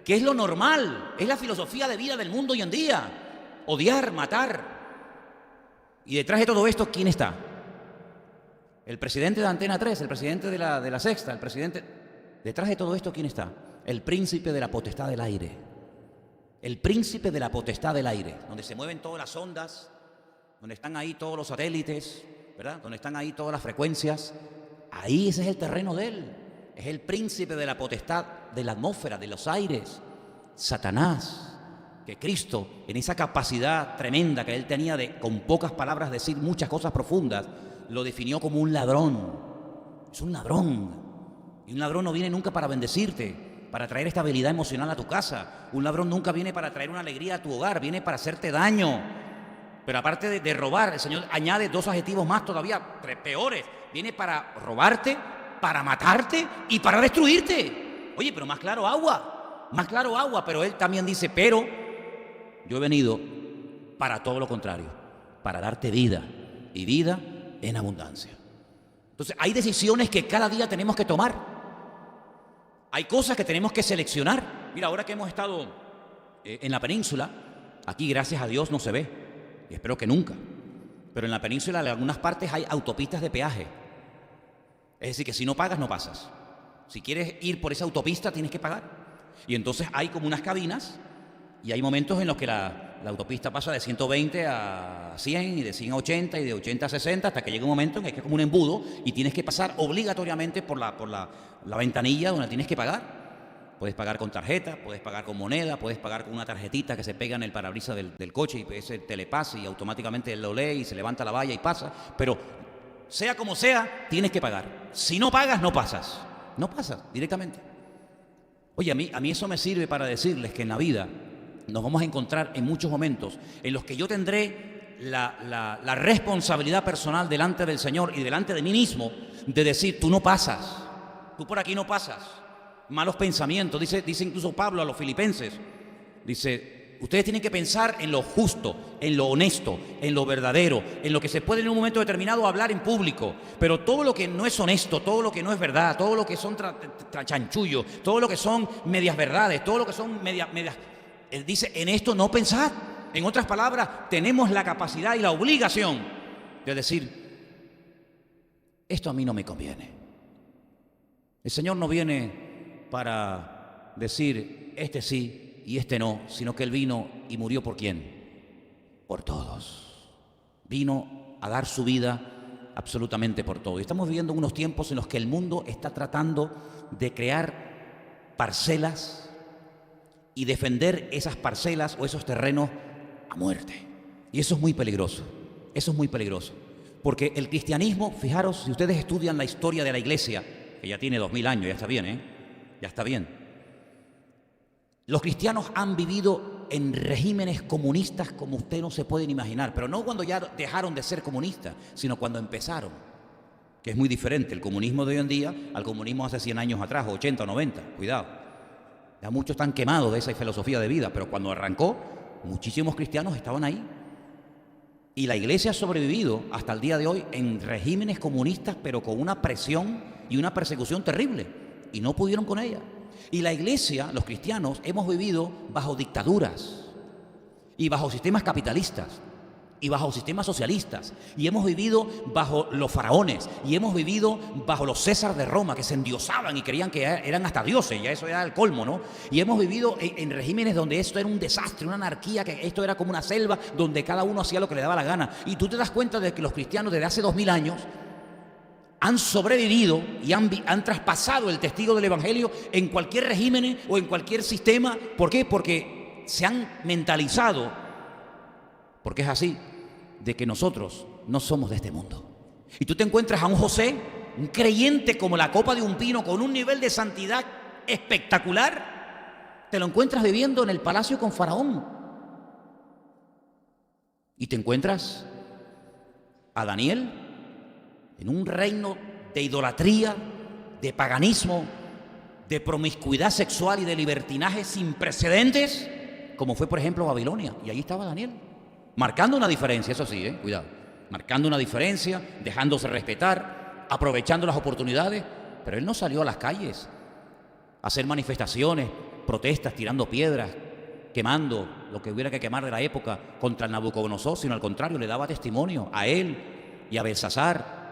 que es lo normal, es la filosofía de vida del mundo hoy en día: odiar, matar. Y detrás de todo esto, ¿quién está? El presidente de Antena 3, el presidente de la Sexta, el presidente. Detrás de todo esto, ¿quién está? El príncipe de la potestad del aire. El príncipe de la potestad del aire, donde se mueven todas las ondas, donde están ahí todos los satélites, ¿verdad? Donde están ahí todas las frecuencias. Ahí ese es el terreno de él. Es el príncipe de la potestad de la atmósfera, de los aires. Satanás, que Cristo, en esa capacidad tremenda que él tenía de, con pocas palabras, decir muchas cosas profundas, lo definió como un ladrón. Es un ladrón. Y un ladrón no viene nunca para bendecirte, para traer estabilidad emocional a tu casa. Un ladrón nunca viene para traer una alegría a tu hogar, viene para hacerte daño. Pero aparte de robar, el Señor añade dos adjetivos más todavía peores. Viene para robarte, para matarte y para destruirte. Oye, pero más claro agua, pero Él también dice: pero yo he venido para todo lo contrario, para darte vida y vida en abundancia. Entonces, hay decisiones que cada día tenemos que tomar. Hay cosas que tenemos que seleccionar. Mira, ahora que hemos estado en la península, aquí gracias a Dios no se ve, y espero que nunca, pero en la península en algunas partes hay autopistas de peaje. Es decir, que si no pagas, no pasas. Si quieres ir por esa autopista, tienes que pagar. Y entonces hay como unas cabinas y hay momentos en los que la autopista pasa de 120 a 100 y de 100 a 80 y de 80 a 60 hasta que llega un momento en que es como un embudo y tienes que pasar obligatoriamente por la ventanilla donde tienes que pagar. Puedes pagar con tarjeta, puedes pagar con moneda, puedes pagar con una tarjetita que se pega en el parabrisas del coche y ese telepase y automáticamente él lo lee y se levanta la valla y pasa. Pero sea como sea, tienes que pagar. Si no pagas, no pasas. No pasas directamente. Oye, a mí eso me sirve para decirles que en la vida nos vamos a encontrar en muchos momentos en los que yo tendré la responsabilidad personal delante del Señor y delante de mí mismo de decir, tú no pasas, tú por aquí no pasas. Malos pensamientos, dice incluso Pablo a los filipenses, dice, ustedes tienen que pensar en lo justo, en lo honesto, en lo verdadero, en lo que se puede en un momento determinado hablar en público, pero todo lo que no es honesto, todo lo que no es verdad, todo lo que son chanchullos, todo lo que son medias verdades, todo lo que son medias, él dice, en esto no pensad. En otras palabras, tenemos la capacidad y la obligación de decir, esto a mí no me conviene. El Señor no viene para decir este sí y este no, sino que Él vino y murió ¿por quién? Por todos. Vino a dar su vida absolutamente por todos. Y estamos viviendo unos tiempos en los que el mundo está tratando de crear parcelas y defender esas parcelas o esos terrenos a muerte. Y eso es muy peligroso. Eso es muy peligroso. Porque el cristianismo, fijaros, si ustedes estudian la historia de la iglesia, que ya tiene 2000 años, ya está bien, ya está bien. Los cristianos han vivido en regímenes comunistas como usted no se pueden imaginar, pero no cuando ya dejaron de ser comunistas, sino cuando empezaron, que es muy diferente el comunismo de hoy en día al comunismo hace 100 años atrás, o 80 o 90, cuidado. Ya muchos están quemados de esa filosofía de vida, pero cuando arrancó, muchísimos cristianos estaban ahí. Y la iglesia ha sobrevivido hasta el día de hoy en regímenes comunistas, pero con una presión y una persecución terrible. Y no pudieron con ella. Y la iglesia, los cristianos, hemos vivido bajo dictaduras y bajo sistemas capitalistas y bajo sistemas socialistas, y hemos vivido bajo los faraones, y hemos vivido bajo los Césares de Roma, que se endiosaban y creían que eran hasta dioses, ya eso era el colmo, ¿no? Y hemos vivido en regímenes donde esto era un desastre, una anarquía, que esto era como una selva donde cada uno hacía lo que le daba la gana. Y tú te das cuenta de que los cristianos desde hace 2000 años han sobrevivido y han traspasado el testigo del Evangelio en cualquier régimen o en cualquier sistema. ¿Por qué? Porque se han mentalizado, porque es así, de que nosotros no somos de este mundo. Y tú te encuentras a un José, un creyente como la copa de un pino, con un nivel de santidad espectacular, te lo encuentras viviendo en el palacio con Faraón. Y te encuentras a Daniel en un reino de idolatría, de paganismo, de promiscuidad sexual y de libertinaje sin precedentes, como fue por ejemplo Babilonia. Y ahí estaba Daniel, marcando una diferencia, eso sí, cuidado, marcando una diferencia, dejándose respetar, aprovechando las oportunidades, pero él no salió a las calles a hacer manifestaciones, protestas, tirando piedras, quemando lo que hubiera que quemar de la época contra el Nabucodonosor, sino al contrario, le daba testimonio a él y a Belsasar.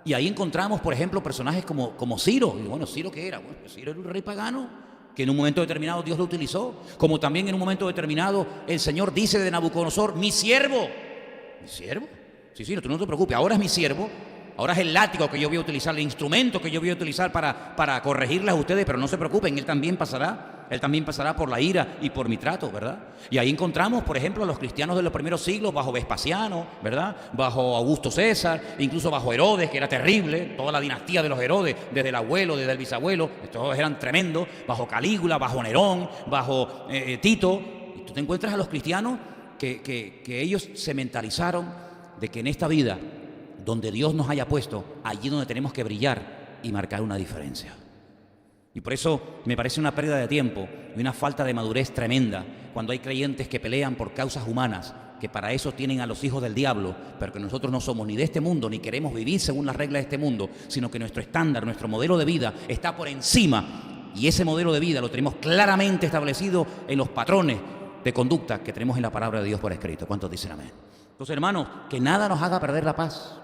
Y ahí encontramos, por ejemplo, personajes como Ciro. Y bueno, ¿Ciro qué era? Bueno, Ciro era un rey pagano que en un momento determinado Dios lo utilizó. Como también en un momento determinado el Señor dice de Nabucodonosor, mi siervo. ¿Mi siervo? Sí, tú no te preocupes, ahora es mi siervo. Ahora es el látigo que yo voy a utilizar, el instrumento que yo voy a utilizar para corregirles a ustedes, pero no se preocupen, Él también pasará por la ira y por mi trato, ¿verdad? Y ahí encontramos, por ejemplo, a los cristianos de los primeros siglos bajo Vespasiano, ¿verdad? Bajo Augusto César, incluso bajo Herodes, que era terrible, toda la dinastía de los Herodes, desde el abuelo, desde el bisabuelo, estos eran tremendos, bajo Calígula, bajo Nerón, bajo Tito. Y tú te encuentras a los cristianos que ellos se mentalizaron de que en esta vida, donde Dios nos haya puesto, allí donde tenemos que brillar y marcar una diferencia. Y por eso me parece una pérdida de tiempo y una falta de madurez tremenda cuando hay creyentes que pelean por causas humanas que para eso tienen a los hijos del diablo, pero que nosotros no somos ni de este mundo, ni queremos vivir según las reglas de este mundo, sino que nuestro estándar, nuestro modelo de vida está por encima, y ese modelo de vida lo tenemos claramente establecido en los patrones de conducta que tenemos en la palabra de Dios por escrito. ¿Cuántos dicen amén? Entonces, hermanos, que nada nos haga perder la paz.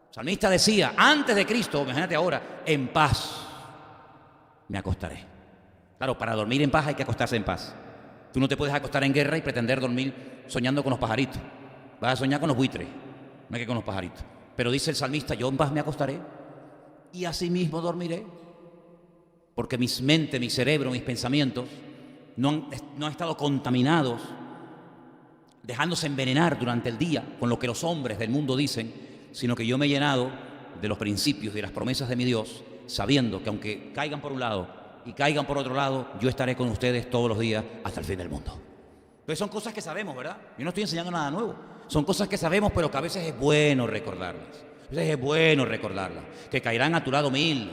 El salmista decía, antes de Cristo, imagínate ahora, en paz me acostaré. Claro, para dormir en paz hay que acostarse en paz. Tú no te puedes acostar en guerra y pretender dormir soñando con los pajaritos. Vas a soñar con los buitres, no es que con los pajaritos. Pero dice el salmista, yo en paz me acostaré y así mismo dormiré. Porque mi mente, mi cerebro, mis pensamientos no han estado contaminados, dejándose envenenar durante el día con lo que los hombres del mundo dicen, sino que yo me he llenado de los principios y de las promesas de mi Dios, sabiendo que aunque caigan por un lado y caigan por otro lado, yo estaré con ustedes todos los días hasta el fin del mundo. Entonces son cosas que sabemos, ¿verdad? Yo no estoy enseñando nada nuevo. Son cosas que sabemos, pero que a veces es bueno recordarlas. A veces es bueno recordarlas. Que caerán a tu lado 1000.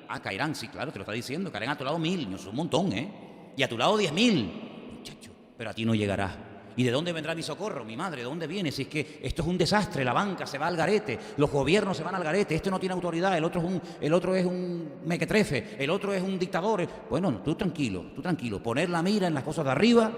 Ah, caerán, sí, claro, te lo está diciendo. Caerán a tu lado 1000. No, es un montón, ¿eh? Y a tu lado 10.000. Muchacho, pero a ti no llegará. ¿Y de dónde vendrá mi socorro? Mi madre, ¿de dónde viene? Si es que esto es un desastre, la banca se va al garete, los gobiernos se van al garete, este no tiene autoridad, el otro es un mequetrefe, el otro es un dictador. Bueno, tú tranquilo, poner la mira en las cosas de arriba,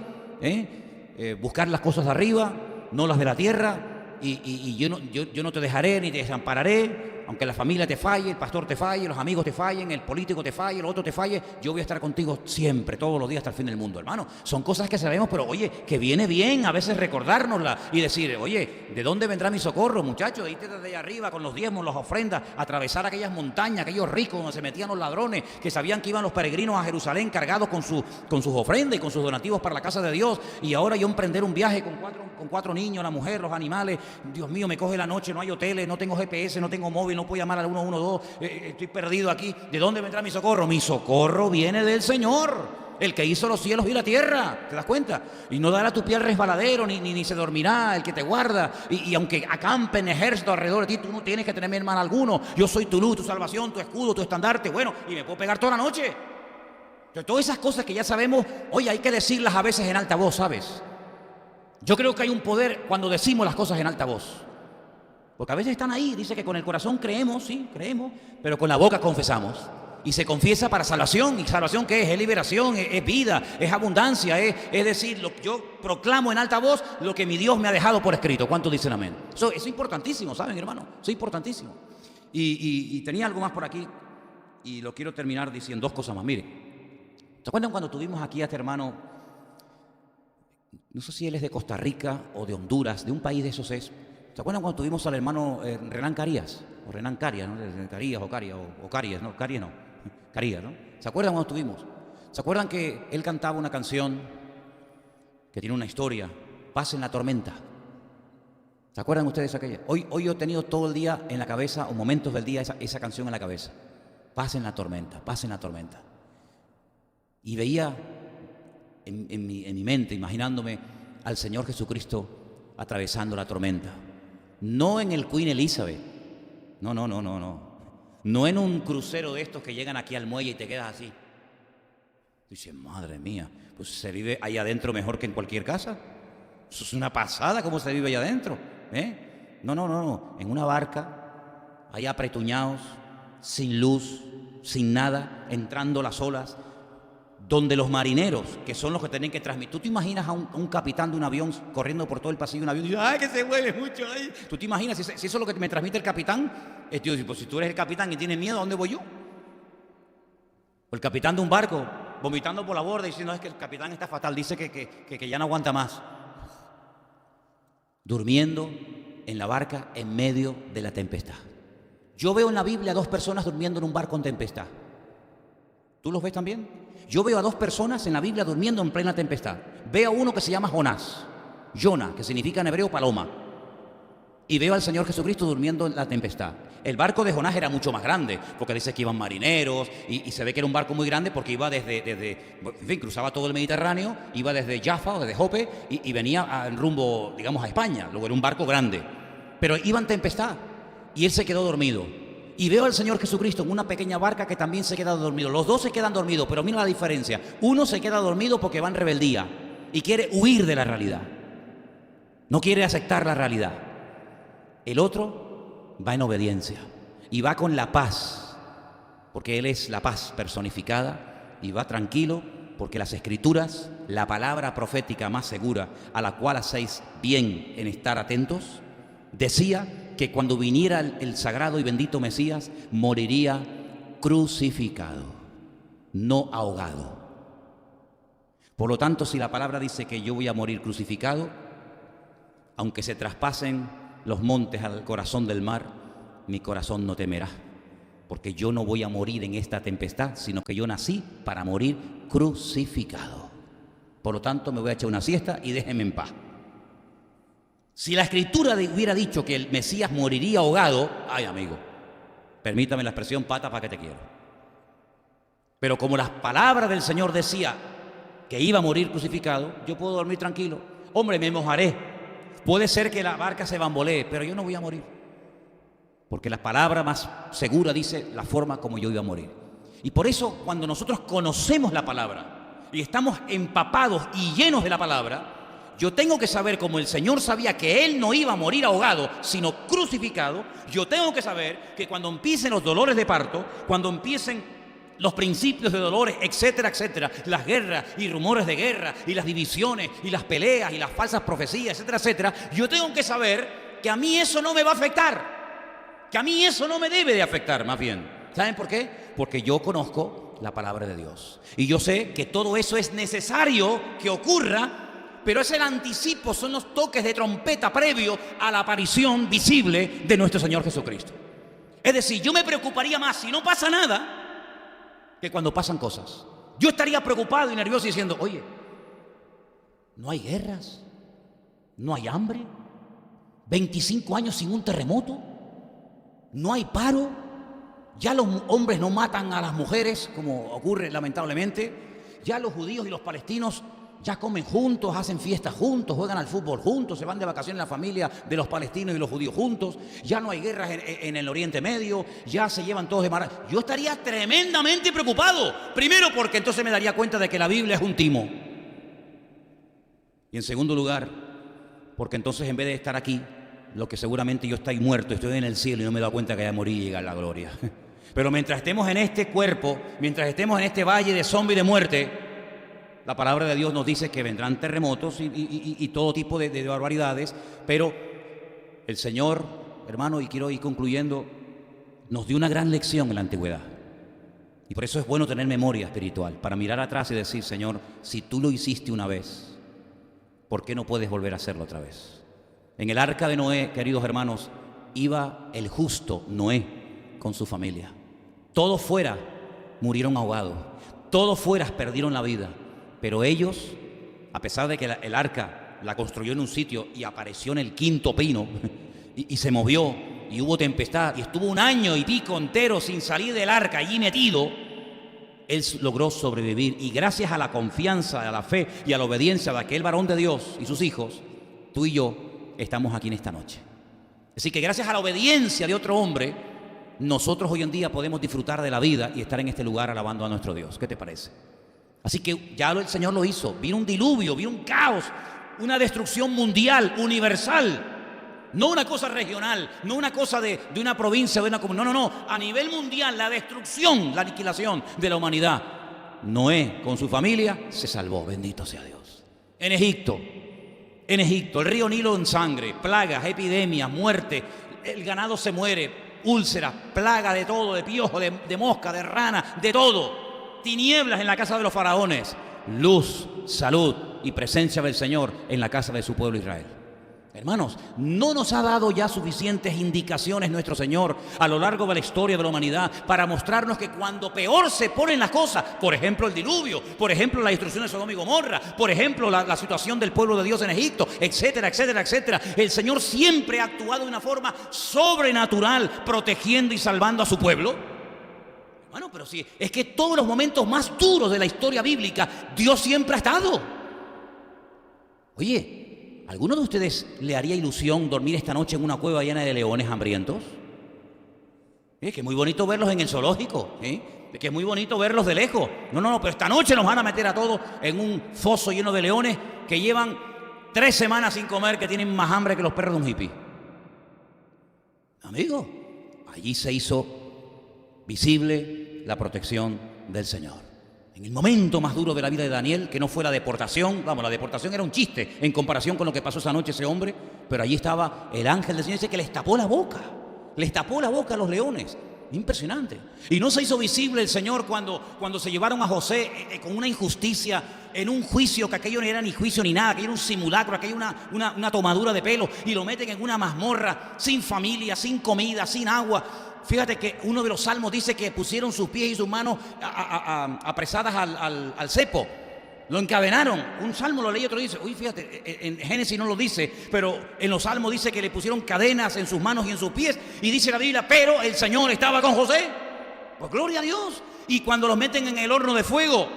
buscar las cosas de arriba, no las de la tierra, y yo no te dejaré ni te desampararé. Aunque la familia te falle, el pastor te falle, los amigos te fallen, el político te falle, el otro te falle, yo voy a estar contigo siempre, todos los días hasta el fin del mundo, hermano. Son cosas que sabemos, pero oye, que viene bien a veces recordárnoslas y decir, oye, ¿de dónde vendrá mi socorro, muchachos? Irte desde allá arriba con los diezmos, las ofrendas, atravesar aquellas montañas, aquellos ricos donde se metían los ladrones, que sabían que iban los peregrinos a Jerusalén cargados con sus ofrendas y con sus donativos para la casa de Dios, y ahora yo emprender un viaje con cuatro niños, la mujer, los animales. Dios mío, me coge la noche, no hay hoteles, no tengo GPS, no tengo móvil, no puedo llamar al 112, estoy perdido aquí. ¿De dónde vendrá mi socorro? Mi socorro viene del Señor, el que hizo los cielos y la tierra. ¿Te das cuenta? Y no dará tu pie al resbaladero, ni se dormirá el que te guarda. Y aunque acampen ejército alrededor de ti, tú no tienes que tener mal alguno. Yo soy tu luz, tu salvación, tu escudo, tu estandarte. Bueno, y me puedo pegar toda la noche. Entonces, todas esas cosas que ya sabemos, oye, hay que decirlas a veces en alta voz, ¿sabes? Yo creo que hay un poder cuando decimos las cosas en alta voz. Porque a veces están ahí, dice que con el corazón creemos, sí, creemos, pero con la boca confesamos. Y se confiesa para salvación. ¿Y salvación qué es? Es liberación, es vida, es abundancia, es decir, yo proclamo en alta voz lo que mi Dios me ha dejado por escrito. ¿Cuántos dicen amén? Eso es importantísimo, ¿saben, hermano? Eso es importantísimo. Y tenía algo más por aquí y lo quiero terminar diciendo dos cosas más. Mire, ¿se acuerdan cuando tuvimos aquí a este hermano? No sé si él es de Costa Rica o de Honduras, de un país de esos es. ¿Se acuerdan cuando tuvimos al hermano Renan Carías? O Renan Carías, ¿no? Carías o Carías, ¿no? Carías no. Carías, ¿no? ¿Se acuerdan cuando estuvimos? ¿Se acuerdan que él cantaba una canción que tiene una historia? Paz en la tormenta. ¿Se acuerdan ustedes aquella? Hoy yo he tenido todo el día en la cabeza, o momentos del día, esa canción en la cabeza. Paz en la tormenta, paz en la tormenta. Y veía en mi mente, imaginándome al Señor Jesucristo atravesando la tormenta. No en el Queen Elizabeth, no. No en un crucero de estos que llegan aquí al muelle y te quedas así. Dices, madre mía, pues se vive ahí adentro mejor que en cualquier casa. Eso es una pasada cómo se vive allá adentro, ¿eh? No. En una barca, allá apretuñados, sin luz, sin nada, entrando las olas, donde los marineros, que son los que tienen que transmitir. ¿Tú te imaginas a un capitán de un avión corriendo por todo el pasillo de un avión y dice, ¡ay, que se mueve mucho ahí! ¿Tú te imaginas si eso es lo que me transmite el capitán? Tío, pues si tú eres el capitán y tienes miedo, ¿a dónde voy yo? O el capitán de un barco, vomitando por la borda y diciendo, es que el capitán está fatal, dice que ya no aguanta más. Durmiendo en la barca en medio de la tempestad. Yo veo en la Biblia a dos personas durmiendo en un barco en tempestad. ¿Tú los ves también? Yo veo a dos personas en la Biblia durmiendo en plena tempestad. Veo a uno que se llama Jonás, Jonah, que significa en hebreo paloma. Y veo al Señor Jesucristo durmiendo en la tempestad. El barco de Jonás era mucho más grande, porque dice que iban marineros, y se ve que era un barco muy grande porque iba en fin, cruzaba todo el Mediterráneo, iba desde Jaffa o desde Jope y venía en rumbo, digamos, a España. Luego era un barco grande. Pero iba en tempestad y él se quedó dormido. Y veo al Señor Jesucristo en una pequeña barca que también se queda dormido. Los dos se quedan dormidos, pero mira la diferencia. Uno se queda dormido porque va en rebeldía y quiere huir de la realidad. No quiere aceptar la realidad. El otro va en obediencia y va con la paz, porque Él es la paz personificada, y va tranquilo porque las Escrituras, la palabra profética más segura a la cual hacéis bien en estar atentos, decía que cuando viniera el sagrado y bendito Mesías, moriría crucificado, no ahogado. Por lo tanto, si la palabra dice que yo voy a morir crucificado, aunque se traspasen los montes al corazón del mar, mi corazón no temerá, porque yo no voy a morir en esta tempestad, sino que yo nací para morir crucificado. Por lo tanto, me voy a echar una siesta y déjenme en paz. Si la Escritura hubiera dicho que el Mesías moriría ahogado, ay amigo, permítame la expresión, pata para que te quiero. Pero como las palabras del Señor decía que iba a morir crucificado, yo puedo dormir tranquilo. Hombre, me mojaré. Puede ser que la barca se bambolee, pero yo no voy a morir. Porque la palabra más segura dice la forma como yo iba a morir. Y por eso, cuando nosotros conocemos la palabra y estamos empapados y llenos de la palabra, yo tengo que saber, como el Señor sabía que Él no iba a morir ahogado, sino crucificado, yo tengo que saber que cuando empiecen los dolores de parto, cuando empiecen los principios de dolores, etcétera, etcétera, las guerras y rumores de guerra y las divisiones y las peleas y las falsas profecías, etcétera, etcétera, yo tengo que saber que a mí eso no me va a afectar, que a mí eso no me debe de afectar, más bien. ¿Saben por qué? Porque yo conozco la palabra de Dios y yo sé que todo eso es necesario que ocurra, pero es el anticipo, son los toques de trompeta previo a la aparición visible de nuestro Señor Jesucristo. Es decir, yo me preocuparía más si no pasa nada que cuando pasan cosas. Yo estaría preocupado y nervioso diciendo, oye, no hay guerras, no hay hambre, 25 años sin un terremoto, no hay paro, ya los hombres no matan a las mujeres como ocurre lamentablemente, ya los judíos y los palestinos ya comen juntos, hacen fiestas juntos, juegan al fútbol juntos, se van de vacaciones la familia de los palestinos y los judíos juntos, ya no hay guerras en el Oriente Medio, ya se llevan todos de maravilla. Yo estaría tremendamente preocupado, primero porque entonces me daría cuenta de que la Biblia es un timo, y en segundo lugar, porque entonces en vez de estar aquí, lo que seguramente yo estoy muerto, estoy en el cielo y no me he dado cuenta que ya morí y llega la gloria. Pero mientras estemos en este cuerpo, mientras estemos en este valle de sombra y de muerte, la palabra de Dios nos dice que vendrán terremotos y todo tipo de barbaridades, pero el Señor, hermano, y quiero ir concluyendo, nos dio una gran lección en la antigüedad. Y por eso es bueno tener memoria espiritual, para mirar atrás y decir, Señor, si tú lo hiciste una vez, ¿por qué no puedes volver a hacerlo otra vez? En el arca de Noé, queridos hermanos, iba el justo Noé con su familia. Todos fuera murieron ahogados, todos fuera perdieron la vida. Pero ellos, a pesar de que el arca la construyó en un sitio y apareció en el quinto pino y se movió y hubo tempestad y estuvo 1 año y pico entero sin salir del arca allí metido, él logró sobrevivir, y gracias a la confianza, a la fe y a la obediencia de aquel varón de Dios y sus hijos, tú y yo estamos aquí en esta noche. Así que gracias a la obediencia de otro hombre, nosotros hoy en día podemos disfrutar de la vida y estar en este lugar alabando a nuestro Dios. ¿Qué te parece? Así que ya el Señor lo hizo. Vino un diluvio, vino un caos, una destrucción mundial, universal. No una cosa regional, no una cosa de una provincia, de una comunidad. No. A nivel mundial, la destrucción, la aniquilación de la humanidad. Noé con su familia se salvó, bendito sea Dios. En Egipto, el río Nilo en sangre, plagas, epidemias, muerte, el ganado se muere, úlceras, plaga de todo, de piojo, de mosca, de rana, de todo. Tinieblas en la casa de los faraones, luz, salud y presencia del Señor en la casa de su pueblo Israel. Hermanos, ¿no nos ha dado ya suficientes indicaciones nuestro Señor a lo largo de la historia de la humanidad para mostrarnos que cuando peor se ponen las cosas, por ejemplo el diluvio, por ejemplo la destrucción de Sodoma y Gomorra, por ejemplo la situación del pueblo de Dios en Egipto, etcétera, etcétera, etcétera, el Señor siempre ha actuado de una forma sobrenatural, protegiendo y salvando a su pueblo? Bueno, pero sí, es que todos los momentos más duros de la historia bíblica, Dios siempre ha estado. Oye, ¿alguno de ustedes le haría ilusión dormir esta noche en una cueva llena de leones hambrientos? Que es muy bonito verlos en el zoológico, que es muy bonito verlos de lejos. No, pero esta noche nos van a meter a todos en un foso lleno de leones que llevan 3 semanas sin comer, que tienen más hambre que los perros de un hippie. Amigo, allí se hizo visible la protección del Señor. En el momento más duro de la vida de Daniel, que no fue la deportación, vamos, la deportación era un chiste en comparación con lo que pasó esa noche ese hombre, pero allí estaba el ángel del Señor, dice que les tapó la boca a los leones. Impresionante. Y no se hizo visible el Señor cuando se llevaron a José con una injusticia en un juicio, que aquello no era ni juicio ni nada, que era un simulacro, aquello una tomadura de pelo, y lo meten en una mazmorra, sin familia, sin comida, sin agua. Fíjate que uno de los salmos dice que pusieron sus pies y sus manos apresadas al cepo. Lo encadenaron. Un salmo lo leí y otro dice, uy, fíjate, en Génesis no lo dice, pero en los salmos dice que le pusieron cadenas en sus manos y en sus pies. Y dice la Biblia, pero el Señor estaba con José. Pues gloria a Dios. Y cuando los meten en el horno de fuego,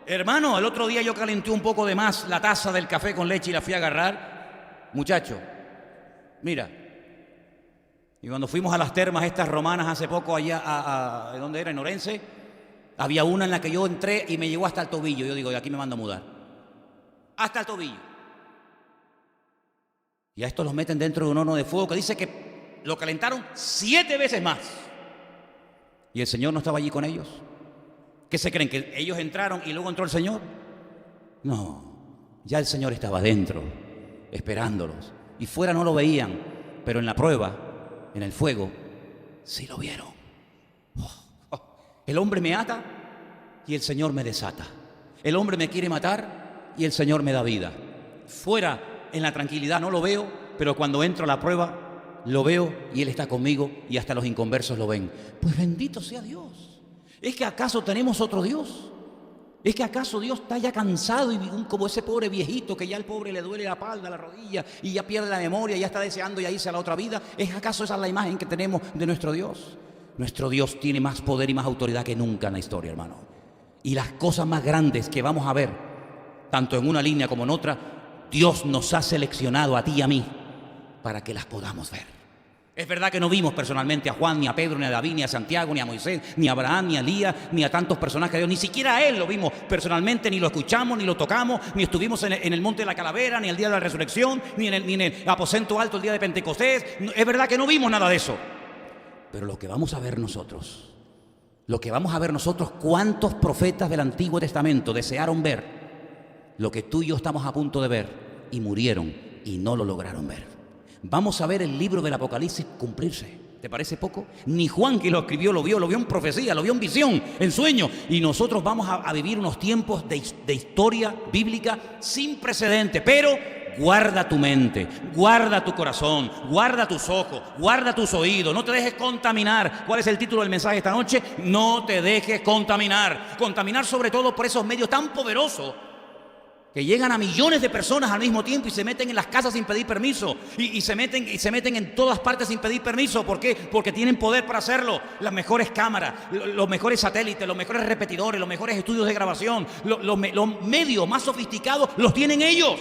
hermano, el otro día yo calenté un poco de más la taza del café con leche y la fui a agarrar. Muchacho, mira. Y cuando fuimos a las termas estas romanas hace poco allá, ¿dónde era? En Orense. Había una en la que yo entré y me llegó hasta el tobillo. Yo digo, de aquí me mando a mudar. Hasta el tobillo. Y a estos los meten dentro de un horno de fuego que dice que lo calentaron 7 veces más. Y el Señor no estaba allí con ellos. ¿Qué se creen? ¿Que ellos entraron y luego entró el Señor? No, ya el Señor estaba dentro, esperándolos. Y fuera no lo veían, pero en la prueba, en el fuego, sí lo vieron. El hombre me ata y el Señor me desata. El hombre me quiere matar y el Señor me da vida. Fuera, en la tranquilidad, no lo veo, pero cuando entro a la prueba, lo veo y Él está conmigo y hasta los inconversos lo ven. Pues bendito sea Dios. ¿Es que acaso tenemos otro Dios? ¿Es que acaso Dios está ya cansado y como ese pobre viejito que ya al pobre le duele la espalda, la rodilla y ya pierde la memoria y ya está deseando ya irse a la otra vida? ¿Es acaso esa la imagen que tenemos de nuestro Dios? Nuestro Dios tiene más poder y más autoridad que nunca en la historia, hermano. Y las cosas más grandes que vamos a ver, tanto en una línea como en otra, Dios nos ha seleccionado a ti y a mí para que las podamos ver. Es verdad que no vimos personalmente a Juan, ni a Pedro, ni a David, ni a Santiago, ni a Moisés, ni a Abraham, ni a Elías, ni a tantos personajes de Dios. Ni siquiera a Él lo vimos personalmente, ni lo escuchamos, ni lo tocamos, ni estuvimos en el monte de la calavera, ni el día de la resurrección, ni en el aposento alto el día de Pentecostés. Es verdad que no vimos nada de eso. Pero lo que vamos a ver nosotros, ¿cuántos profetas del Antiguo Testamento desearon ver lo que tú y yo estamos a punto de ver y murieron y no lo lograron ver? Vamos a ver el libro del Apocalipsis cumplirse. ¿Te parece poco? Ni Juan, que lo escribió, lo vio en profecía, lo vio en visión, en sueño. Y nosotros vamos a vivir unos tiempos de historia bíblica sin precedente. Pero guarda tu mente, guarda tu corazón, guarda tus ojos, guarda tus oídos. No te dejes contaminar. ¿Cuál es el título del mensaje esta noche? No te dejes contaminar. Contaminar sobre todo por esos medios tan poderosos que llegan a millones de personas al mismo tiempo y se meten en las casas sin pedir permiso y se meten en todas partes sin pedir permiso. ¿Por qué? Porque tienen poder para hacerlo. Las mejores cámaras, los mejores satélites, los mejores repetidores, los mejores estudios de grabación, los medios más sofisticados los tienen ellos.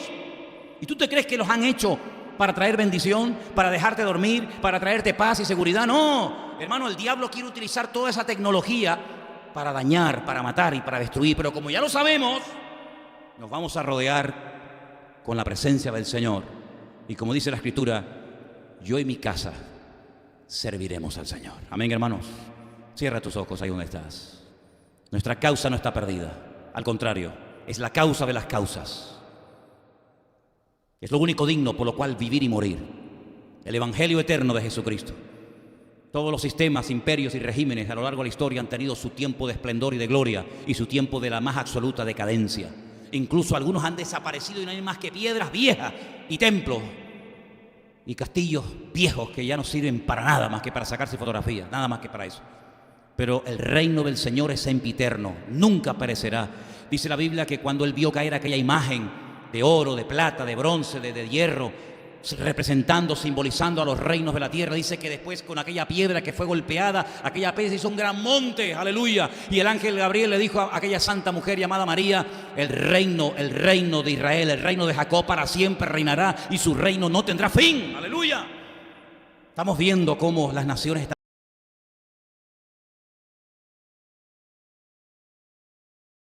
¿Y tú te crees que los han hecho para traer bendición, para dejarte dormir, para traerte paz y seguridad? No, hermano, el diablo quiere utilizar toda esa tecnología para dañar, para matar y para destruir. Pero como ya lo sabemos, nos vamos a rodear con la presencia del Señor. Y como dice la Escritura, yo y mi casa serviremos al Señor. Amén, hermanos. Cierra tus ojos ahí donde estás. Nuestra causa no está perdida. Al contrario, es la causa de las causas. Es lo único digno por lo cual vivir y morir. El Evangelio eterno de Jesucristo. Todos los sistemas, imperios y regímenes a lo largo de la historia han tenido su tiempo de esplendor y de gloria y su tiempo de la más absoluta decadencia. Incluso algunos han desaparecido y no hay más que piedras viejas y templos y castillos viejos que ya no sirven para nada más que para sacarse fotografías, nada más que para eso. Pero el reino del Señor es sempiterno, nunca perecerá. Dice la Biblia que cuando Él vio caer aquella imagen de oro, de plata, de bronce, de hierro, representando, simbolizando a los reinos de la tierra, dice que después con aquella piedra que fue golpeada, aquella piedra se hizo un gran monte, aleluya, y el ángel Gabriel le dijo a aquella santa mujer llamada María, el reino de Israel, el reino de Jacob para siempre reinará y su reino no tendrá fin, aleluya. Estamos viendo cómo las naciones están